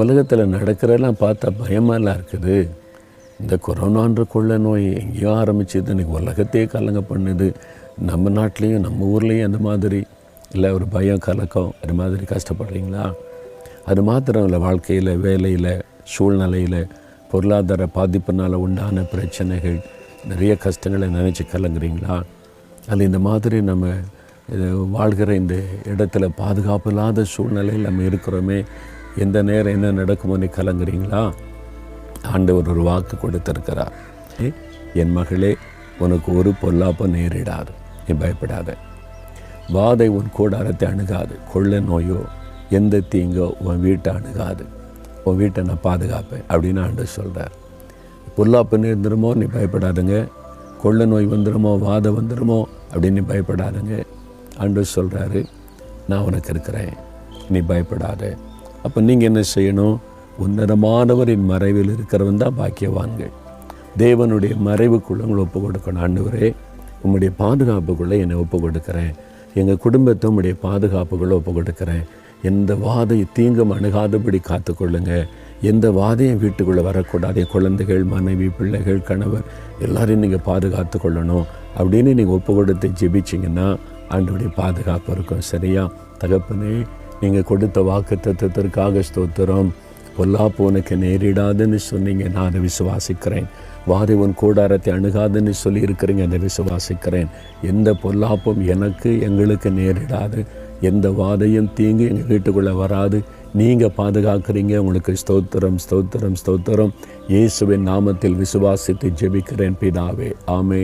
உலகத்தில் நடக்கிறதெல்லாம் பார்த்தா பயமாலாம் இருக்குது. இந்த கொரோனான்ற கொள்ளை நோய் எங்கேயோ ஆரம்பிச்சது, இன்றைக்கி உலகத்தையே கலங்க பண்ணுது. நம்ம நாட்டிலையும் நம்ம ஊர்லேயும் அந்த மாதிரி இல்லை, ஒரு பயம் கலக்கம் அது மாதிரி கஷ்டப்படுறீங்களா? அது மாத்திரம் இல்லை, வாழ்க்கையில், வேலையில், சூழ்நிலையில், பொருளாதார பாதிப்புனால் உண்டான பிரச்சனைகள், நிறைய கஷ்டங்களை நினச்சி கலங்குறீங்களா? அதில் இந்த மாதிரி நம்ம வாழ்கிற இந்த இடத்துல பாதுகாப்பு இல்லாத சூழ்நிலையில் நம்ம இருக்கிறோமே, எந்த நேரம் என்ன நடக்குமோன்னு கலங்குறீங்களா? ஆண்டவர் ஒரு வாக்கு கொடுத்திருக்கிறார். என் மகளே, உனக்கு ஒரு பொல்லாப்பு நேரிடாது, நீ பயப்படாத. வாதை உன் கூடாரத்தை அணுகாது, கொள்ளை நோயோ எந்த தீங்கோ உன் வீட்டை அணுகாது, உன் வீட்டை நான் பாதுகாப்பேன் அப்படின்னு ஆண்டவர் சொல்கிறார். பொல்லாப்பு நேர்ந்துருமோ நீ பயப்படாதுங்க, கொள்ளை நோய் வந்துடுமோ, வாதம் வந்துடுமோ அப்படின்னு நீ பயப்படாதுங்க. ஆண்டவர் சொல்கிறாரு, நான் உனக்கு இருக்கிறேன், நீ பயப்படாத. அப்போ நீங்கள் என்ன செய்யணும்? உன்னதமானவரின் மறைவில் இருக்கிறவன் தான் பாக்கியவான்கள். தேவனுடைய மறைவுக்குள்ளே உங்களை ஒப்பு கொடுக்கணும். ஆண்டவரே, உம்முடைய பாதுகாப்புக்குள்ளே என்னை ஒப்பு கொடுக்குறேன், எங்கள் குடும்பத்தை உம்முடைய பாதுகாப்புக்குள்ளே ஒப்பு கொடுக்குறேன். எந்த வாதை தீங்கும் அணுகாதபடி காத்துக்கொள்ளுங்க. எந்த வாதையும் வீட்டுக்குள்ளே வரக்கூடாது. என் குழந்தைகள், மனைவி, பிள்ளைகள், கணவர் எல்லாரையும் நீங்கள் பாதுகாத்து கொள்ளணும் அப்படின்னு நீங்கள் ஒப்பு கொடுத்து ஜெபிச்சிங்கன்னா ஆண்டவருடைய பாதுகாப்பு இருக்கும். சரியா? தகப்பனே, நீங்கள் கொடுத்த வாக்குத்தத்தத்திற்காக ஸ்தோத்திரம். பொல்லாப்பு உனக்கு நேரிடாதுன்னு சொன்னீங்க, நான் அதை விசுவாசிக்கிறேன். வாதை உன் கூடாரத்தை அணுகாதுன்னு சொல்லியிருக்கிறீங்க, அதை விசுவாசிக்கிறேன். எந்த பொல்லாப்பும் எனக்கு எங்களுக்கு நேரிடாது, எந்த வாதையும் தீங்கு எங்கள் வீட்டுக்குள்ளே வராது. நீங்கள் பாதுகாக்கிறீங்க. உங்களுக்கு ஸ்தோத்திரம், ஸ்தோத்திரம், ஸ்தோத்திரம். இயேசுவின் நாமத்தில் விசுவாசித்து ஜெபிக்கிறேன் பிதாவே, ஆமென்.